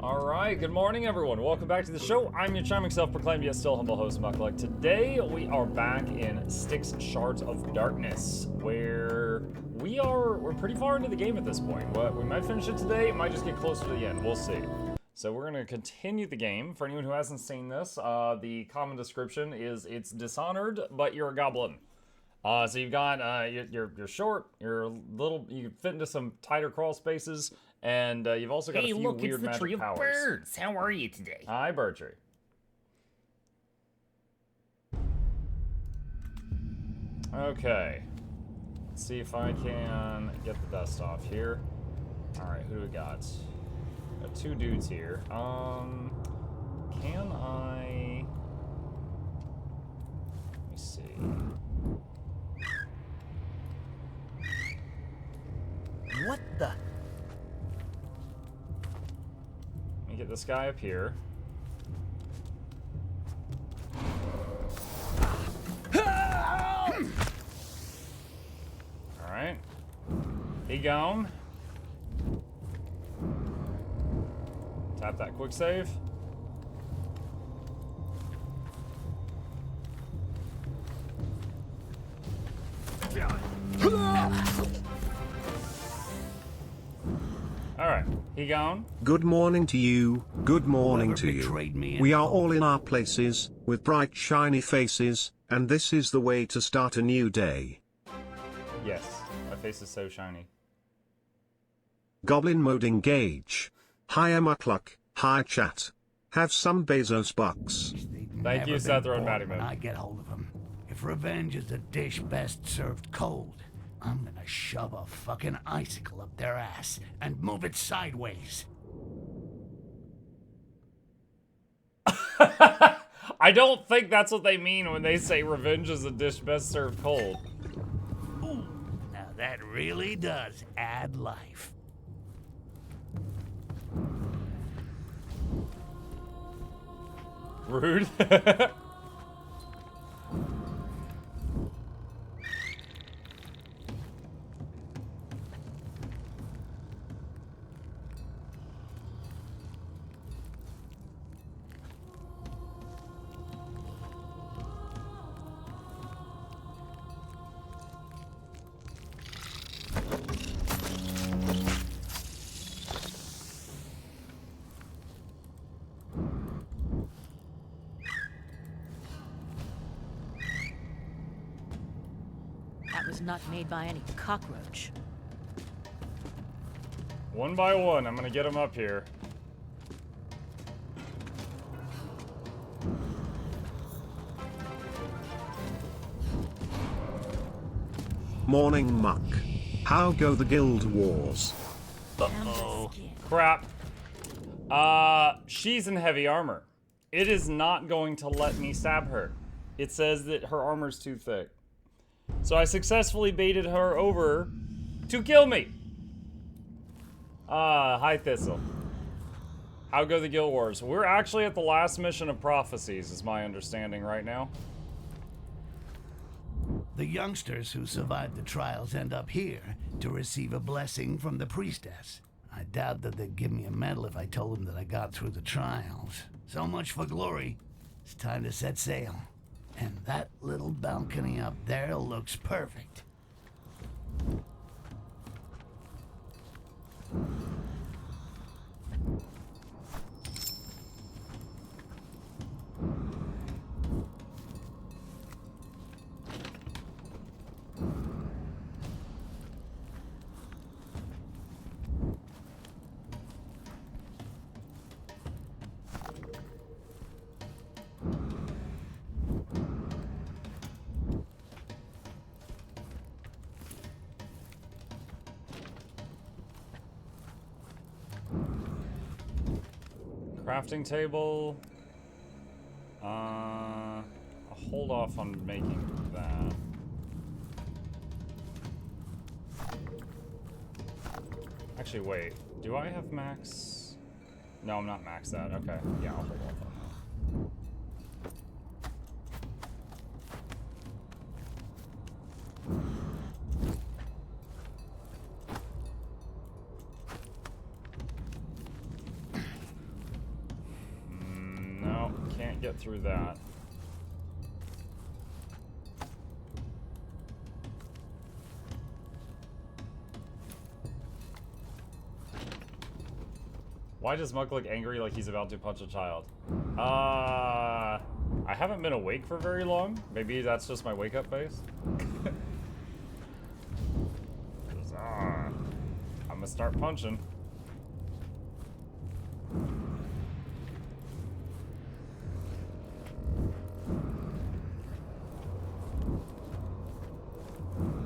Alright, good morning everyone. Welcome back to the show. I'm your charming self-proclaimed yet still humble host, Mukluk. Today we are back in Styx, Shards of Darkness, where we're pretty far into the game at this point. We might finish it today, it might just get closer to the end, we'll see. So we're going to continue the game. For anyone who hasn't seen this, the common description is it's Dishonored, but you're a goblin. So you've got, you're short, you're little, you can fit into some tighter crawl spaces, and you've also got a few weird magic powers. Hey, look, it's the Tree of Birds. How are you today? Hi, Bertree. Okay. Let's see if I can get the dust off here. Alright, who do we got? Got two dudes here. Can I... Let me see. What the? Let me get this guy up here. Alright. He gone. Tap that quick save. Alright, he gone. Good morning to you, good morning to you. We are all in our places, with bright shiny faces, and this is the way to start a new day. Yes, my face is so shiny. Goblin mode engage. Hi Mukluk, hi chat. Have some Bezos bucks. Thank you, Seth Road Matty When I get hold of them. If revenge is a dish best served cold, I'm gonna shove a fucking icicle up their ass and move it sideways. I don't think that's what they mean when they say revenge is a dish best served cold. Ooh, now that really does add life. Rude. That was not made by any cockroach. One by one, I'm gonna get him up here. Morning Muck. How go the guild wars? Uh-oh. Crap. She's in heavy armor. It is not going to let me stab her. It says that her armor's too thick. So I successfully baited her over to kill me. Hi Thistle. How go the guild wars? We're actually at the last mission of prophecies, is my understanding right now. The youngsters who survived the trials end up here to receive a blessing from the priestess. I doubt that they'd give me a medal if I told them that I got through the trials. So much for glory. It's time to set sail. And that little balcony up there looks perfect. Crafting table. I'll hold off on making that. Actually, wait. Do I have max? No, I'm not maxed out. Okay. Yeah, I'll hold off on that. can't get through that. Why does Muck look angry like he's about to punch a child? I haven't been awake for very long. Maybe that's just my wake-up face. I'm gonna start punching.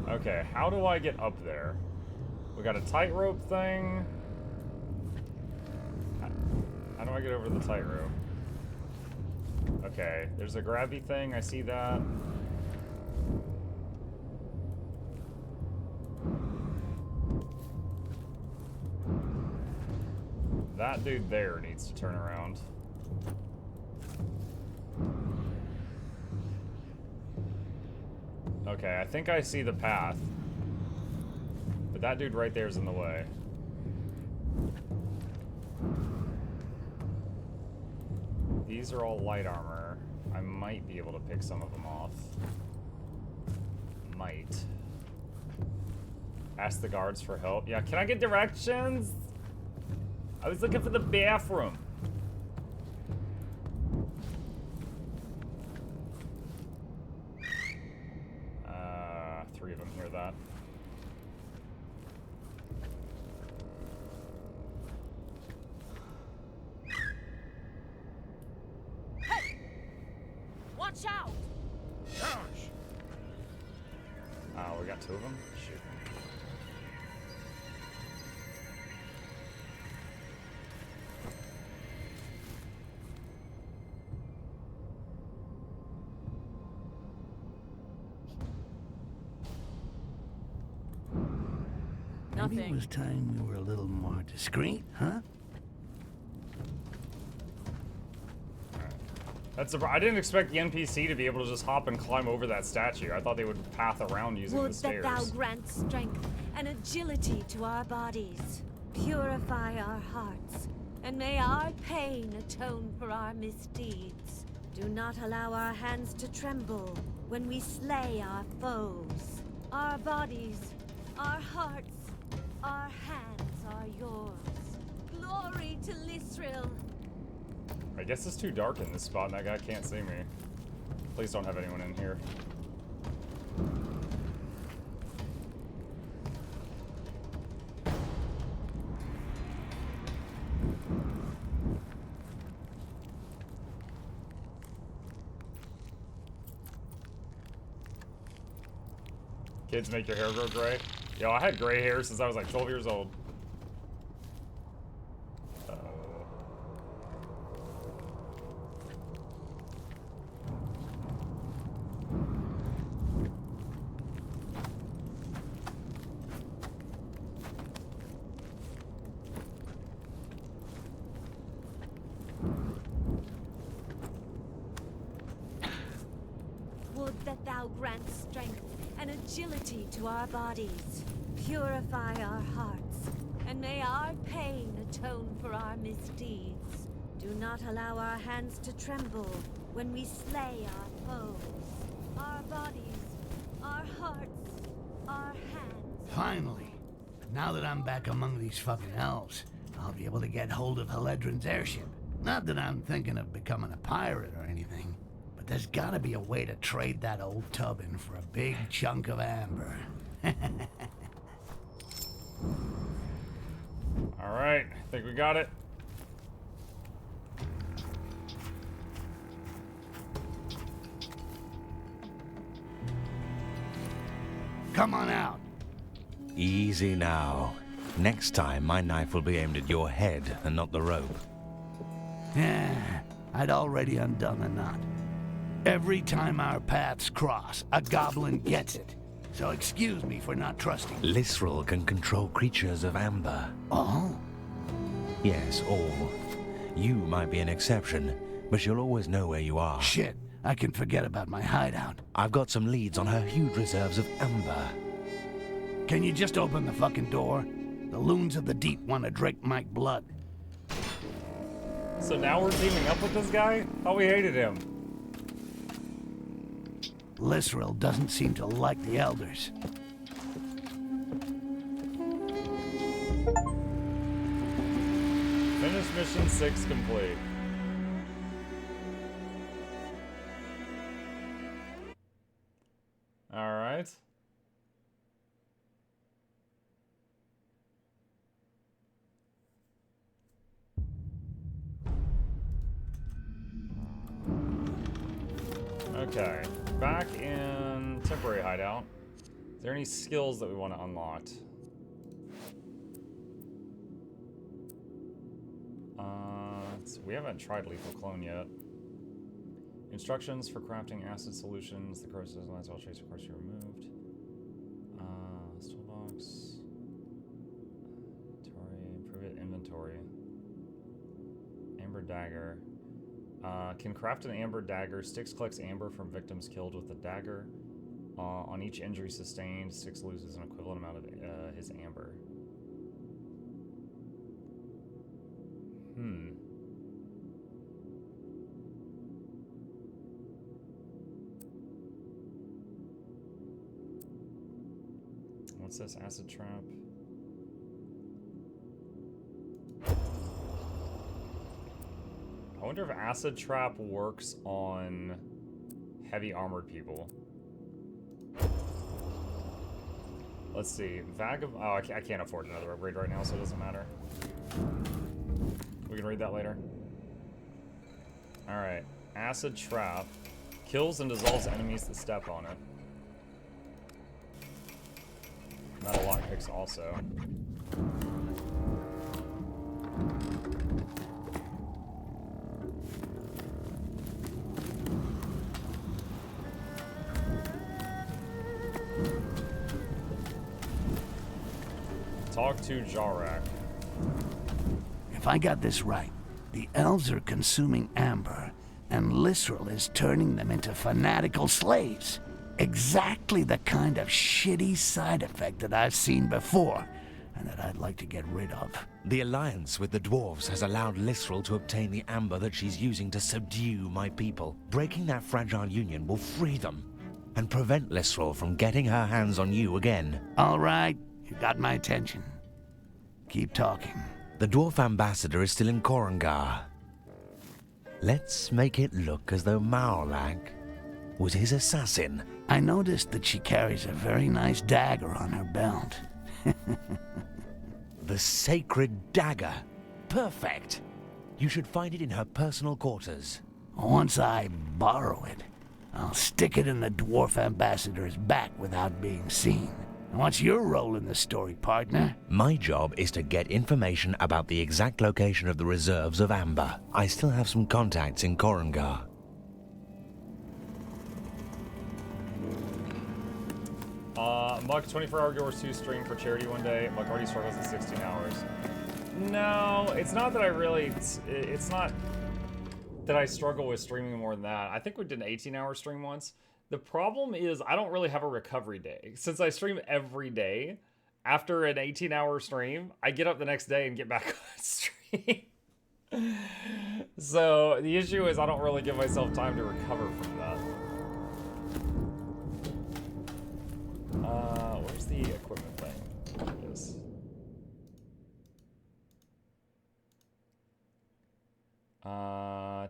Okay, how do I get up there? We got a tightrope thing. How do I get over the tightrope? Okay, there's a grabby thing, I see that. That dude there needs to turn around. Okay, I think I see the path. But that dude right there is in the way. These are all light armor. I might be able to pick some of them off. Might. Ask the guards for help. Yeah, can I get directions? I was looking for the bathroom. Three of them hear that. Hey! Watch out! We got two of them? Shoot. Maybe it was time we were a little more discreet, huh? I didn't expect the NPC to be able to just hop and climb over that statue. I thought they would path around using the stairs. Would that thou grant strength and agility to our bodies, purify our hearts, and may our pain atone for our misdeeds. Do not allow our hands to tremble when we slay our foes. Our bodies, our hearts, our hands are yours. Glory to Lisril. I guess it's too dark in this spot and that guy can't see me. Please don't have anyone in here. Kids make your hair grow gray. Yo, I had gray hair since I was like 12 years old. Would that thou grant strength and agility to our bodies, purify our hearts, and may our pain atone for our misdeeds. Do not allow our hands to tremble when we slay our foes. Our bodies, our hearts, our hands. Finally. Now that I'm back among these fucking elves, I'll be able to get hold of Heledrin's airship. Not that I'm thinking of becoming a pirate or anything, but there's gotta be a way to trade that old tub in for a big chunk of amber. Alright, I think we got it. Come on out. Easy now. Next time, my knife will be aimed at your head and not the rope. Yeah, I'd already undone the knot. Every time our paths cross, a goblin gets it. So excuse me for not trusting. Lisril can control creatures of amber. Oh? Yes, all. You might be an exception, but you'll always know where you are. Shit, I can forget about my hideout. I've got some leads on her huge reserves of amber. Can you just open the fucking door? The loons of the deep want to drink my blood. So now we're teaming up with this guy? Thought we hated him. Lisrel doesn't seem to like the elders. Finish mission 6 complete. Alright. Okay, back in temporary hideout. Is there any skills that we want to unlock? So we haven't tried lethal clone yet. Instructions for crafting acid solutions. The corrosive lines all trace of course you removed. Toolbox. Improve inventory. Amber dagger. Can craft an amber dagger. Styx collects amber from victims killed with the dagger. On each injury sustained, Styx loses an equivalent amount of his amber. What's this? Acid trap? I wonder if acid trap works on heavy armored people. Let's see. Oh, I can't afford another upgrade right now, so it doesn't matter. We can read that later. Alright. Acid trap. Kills and dissolves enemies that step on it. Metal lockpicks also. Talk to Jarak. If I got this right, the elves are consuming amber, and Lisrel is turning them into fanatical slaves. Exactly the kind of shitty side effect that I've seen before, and that I'd like to get rid of. The alliance with the dwarves has allowed Lisrel to obtain the amber that she's using to subdue my people. Breaking that fragile union will free them, and prevent Lisrel from getting her hands on you again. All right, you got my attention. Keep talking. The dwarf ambassador is still in Korangar. Let's make it look as though Maolak was his assassin. I noticed that she carries a very nice dagger on her belt. The sacred dagger. Perfect. You should find it in her personal quarters. Once I borrow it, I'll stick it in the dwarf ambassador's back without being seen. What's your role in the story, partner? My job is to get information about the exact location of the reserves of amber. I still have some contacts in Korangar. Muck, 24-hour Yours 2 stream for charity one day. Muck already struggles at 16 hours. No, it's not that I really... It's not that I struggle with streaming more than that. I think we did an 18-hour stream once. The problem is I don't really have a recovery day. Since I stream every day, after an 18-hour stream, I get up the next day and get back on stream. So the issue is I don't really give myself time to recover from that. Where's the equipment thing? There it is.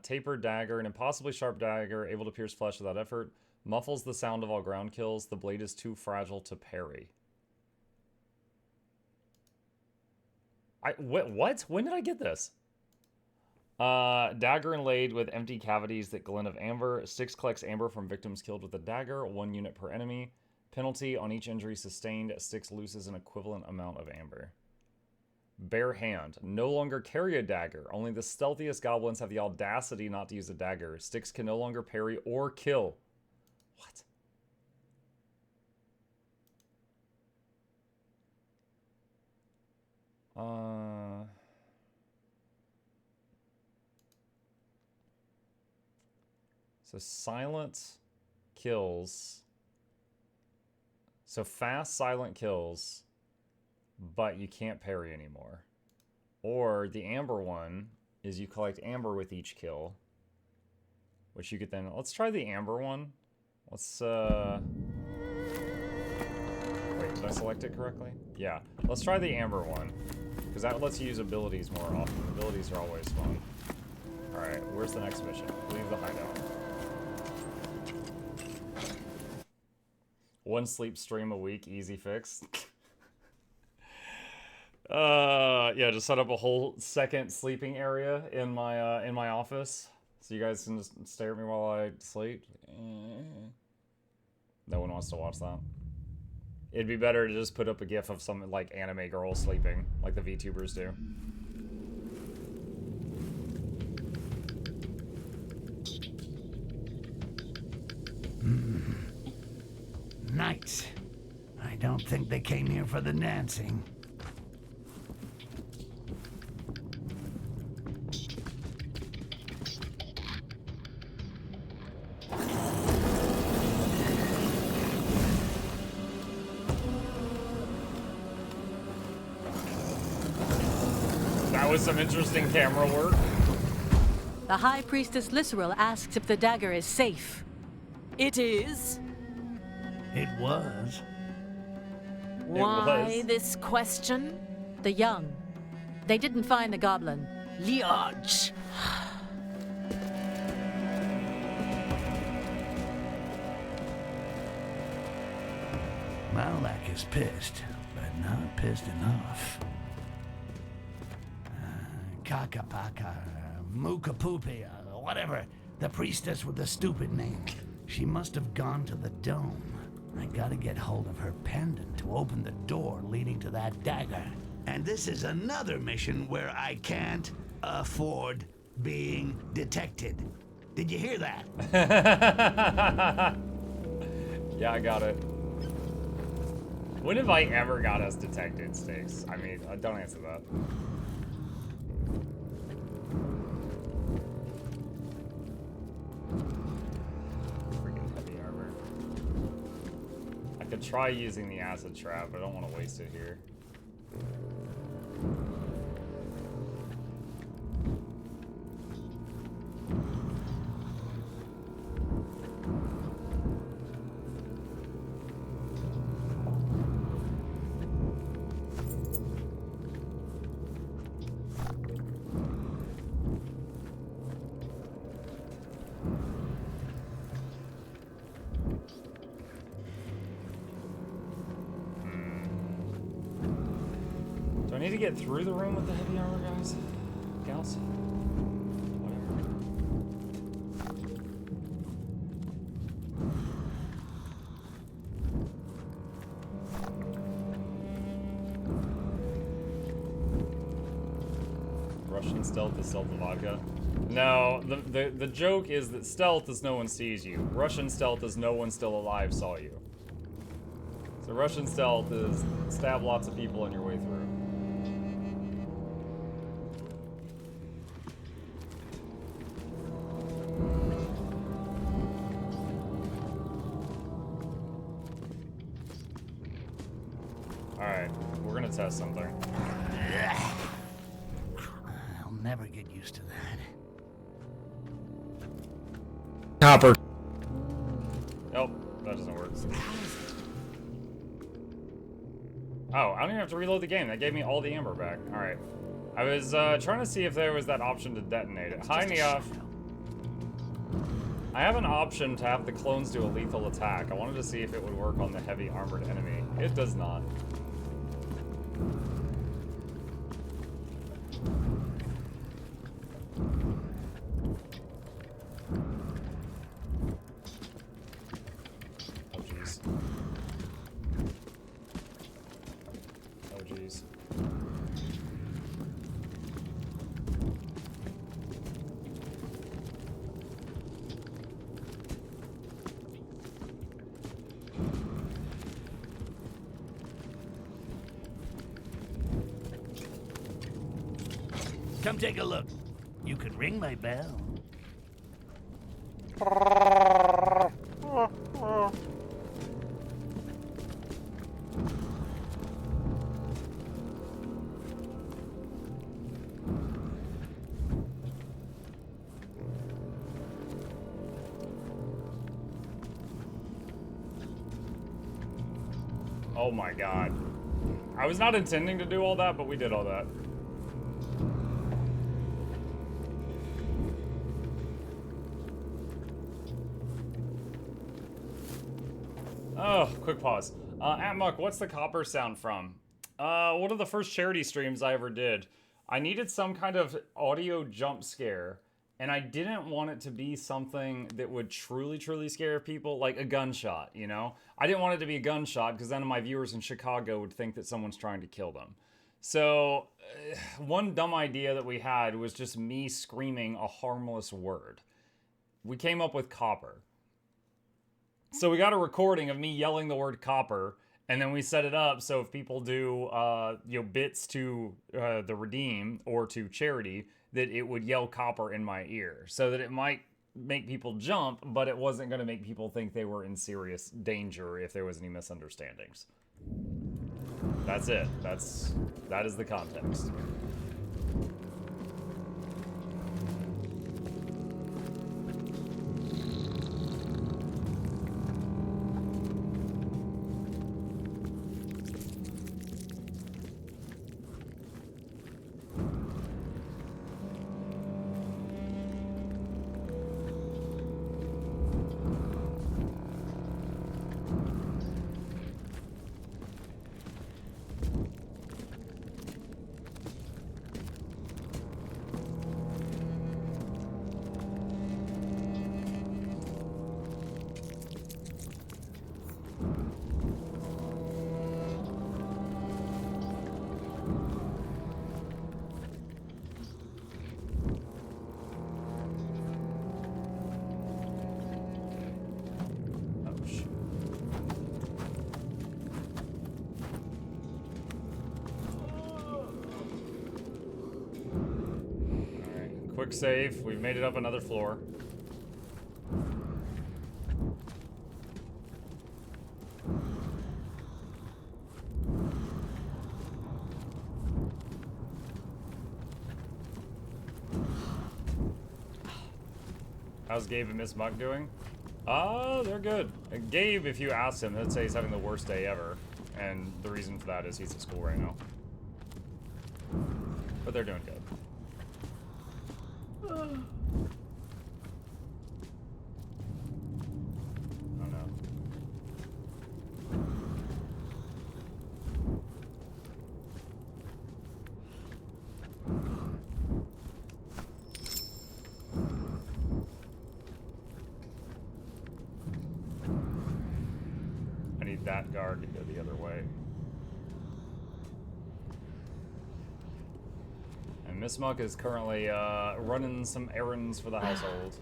Tapered dagger, an impossibly sharp dagger, able to pierce flesh without effort. Muffles the sound of all ground kills. The blade is too fragile to parry. What? When did I get this? Dagger inlaid with empty cavities that glint of amber. Styx collects amber from victims killed with a dagger. 1 unit per enemy. Penalty on each injury sustained. Styx loses an equivalent amount of amber. Bare hand. No longer carry a dagger. Only the stealthiest goblins have the audacity not to use a dagger. Styx can no longer parry or kill. What? So silent kills. So fast silent kills, but you can't parry anymore. Or the amber one is you collect amber with each kill, which you could then... Let's try the amber one. Let's, Wait, did I select it correctly? Yeah. Let's try the amber one, because that lets you use abilities more often. Abilities are always fun. Alright, where's the next mission? Leave the hideout. One sleep stream a week, easy fix. Yeah, just set up a whole second sleeping area in my office, so you guys can just stare at me while I sleep. No one wants to watch that. It'd be better to just put up a gif of some like anime girl sleeping, like the VTubers do. Nice. I don't think they came here for the dancing. That was some interesting camera work. The High Priestess Lisseril asks if the dagger is safe. It is. It was. Why this question? The young. They didn't find the goblin. Liage. Malak is pissed, but not pissed enough. Kakapaka, Mukapupia, whatever. The priestess with the stupid name. She must have gone to the dome. I gotta get hold of her pendant to open the door leading to that dagger. And this is another mission where I can't afford being detected. Did you hear that? Yeah, I got it. When have I ever got us detected, Styx? I mean, don't answer that. Freaking heavy armor. I could try using the acid trap, but I don't want to waste it here. Do I need to get through the room with the heavy armor, guys? Gals? Whatever. Russian stealth is stealth of vodka. No, the joke is that stealth is no one sees you. Russian stealth is no one still alive saw you. So Russian stealth is stab lots of people on your way through. Alright, we're gonna test something. I'll never get used to that. Copper. Nope, that doesn't work. Oh, I don't even have to reload the game. That gave me all the amber back. Alright. I was trying to see if there was that option to detonate it. Hi, Neof. I have an option to have the clones do a lethal attack. I wanted to see if it would work on the heavy armored enemy. It does not. Oh, jeez. Oh, jeez. Come take a look. You can ring my bell. Oh my god. I was not intending to do all that, but we did all that. Oh, quick pause. Muck, what's the copper sound from? One of the first charity streams I ever did. I needed some kind of audio jump scare, and I didn't want it to be something that would truly, truly scare people, like a gunshot, you know? I didn't want it to be a gunshot, because then my viewers in Chicago would think that someone's trying to kill them. So, one dumb idea that we had was just me screaming a harmless word. We came up with copper. So we got a recording of me yelling the word copper, and then we set it up so if people do bits to the redeem or to charity, that it would yell copper in my ear, so that it might make people jump, but it wasn't going to make people think they were in serious danger if there was any misunderstandings. That's it. That is the context. Quick save. We've made it up another floor. How's Gabe and Miss Muck doing? They're good. Gabe, if you ask him, he'd say he's having the worst day ever. And the reason for that is he's at school right now. But they're doing good. Oh no. I need that guard to go the other way. And Miss Muck is currently running some errands for the household.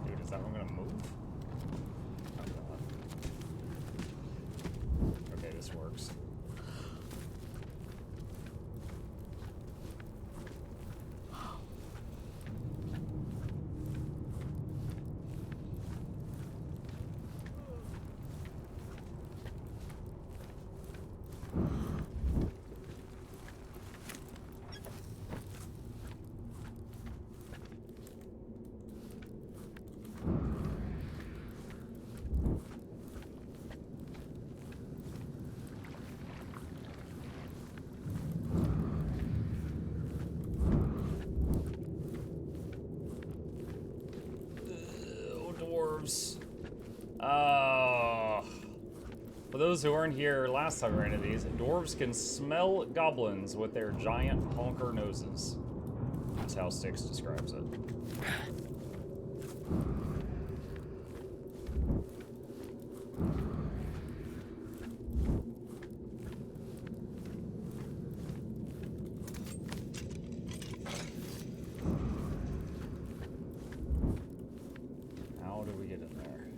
Dude, is that one gonna move? Oh god. Okay, this works. For those who weren't here last time we ran into these, dwarves can smell goblins with their giant honker noses. That's how Styx describes it. How do we get in there?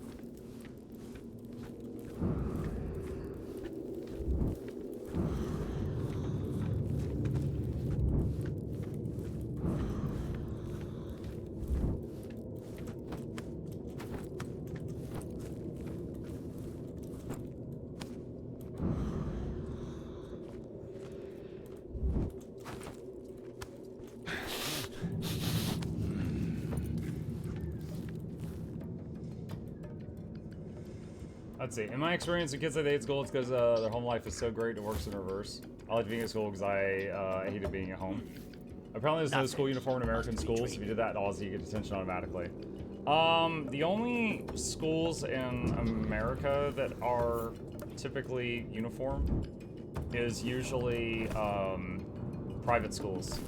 Let's see. In my experience, when kids say they hate school, it's because their home life is so great it works in reverse. I like being at school because I hated being at home. Apparently there's no school uniform in American schools. If you did that in Aussie, you get detention automatically. The only schools in America that are typically uniform is usually private schools.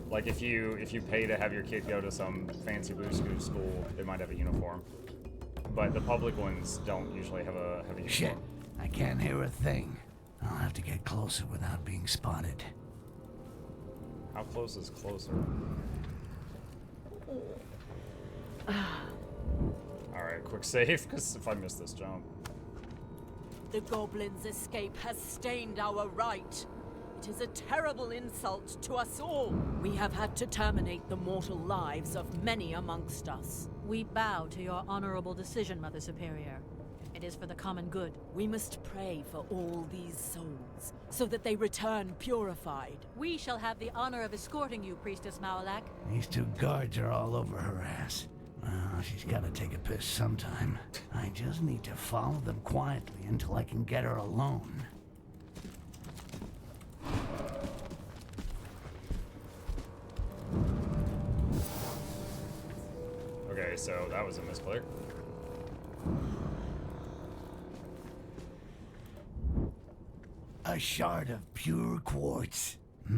Like if you pay to have your kid go to some fancy boo-scoo school, they might have a uniform. But the public ones don't usually have a uniform. Shit, I can't hear a thing. I'll have to get closer without being spotted. How close is closer? Alright, quick save, because if I miss this jump. The goblin's escape has stained our right. It is a terrible insult to us all. We have had to terminate the mortal lives of many amongst us. We bow to your honorable decision, Mother Superior. It is for the common good. We must pray for all these souls, so that they return purified. We shall have the honor of escorting you, Priestess Mukluk. These two guards are all over her ass. Well, she's gotta take a piss sometime. I just need to follow them quietly until I can get her alone. Okay, so that was a misclick. A shard of pure quartz. We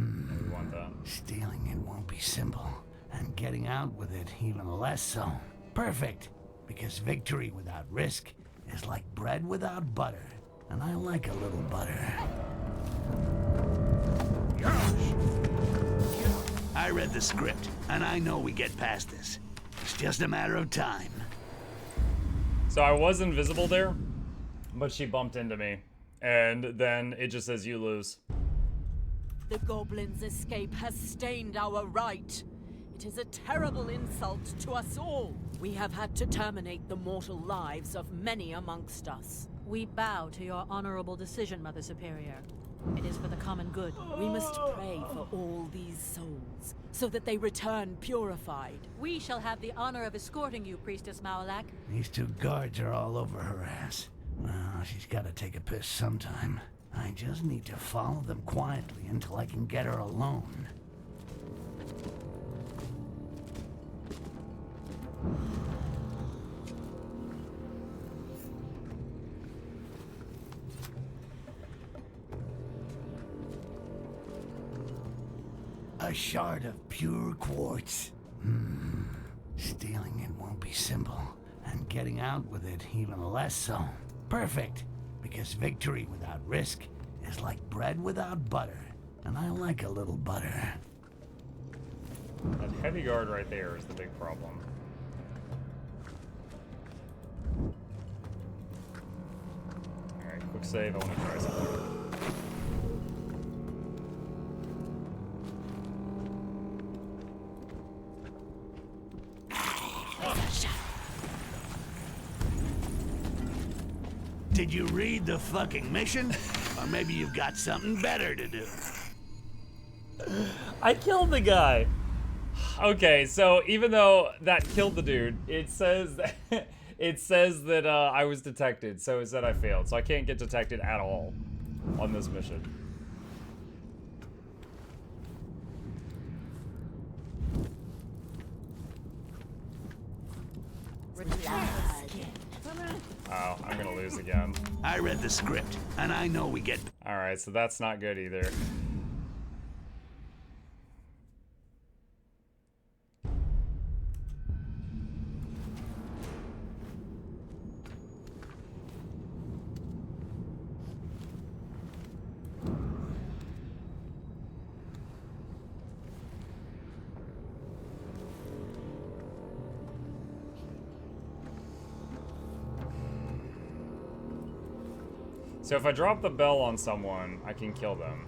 want that. Stealing it won't be simple, and getting out with it even less so. Perfect, because victory without risk is like bread without butter, and I like a little butter. I read the script, and I know we get past this. It's just a matter of time. So I was invisible there, but she bumped into me. And then it just says you lose. The goblin's escape has stained our right. It is a terrible insult to us all. We have had to terminate the mortal lives of many amongst us. We bow to your honorable decision, Mother Superior. It is for the common good. We must pray for all these souls, so that they return purified. We shall have the honor of escorting you, Priestess Mukluk. These two guards are all over her ass. Well, she's gotta take a piss sometime. I just need to follow them quietly until I can get her alone. A shard of pure quartz. Stealing it won't be simple, and getting out with it even less so. Perfect, because victory without risk is like bread without butter, and I like a little butter. That heavy guard right there is the big problem. Alright, quick save, I want to try something. Did you read the fucking mission? Or maybe you've got something better to do. I killed the guy! Okay, so even though that killed the dude, it says that I was detected, so it said I failed. So I can't get detected at all on this mission. Oh, I'm gonna lose again. I read the script, and I know we get... Alright, so that's not good either. So if I drop the bell on someone, I can kill them.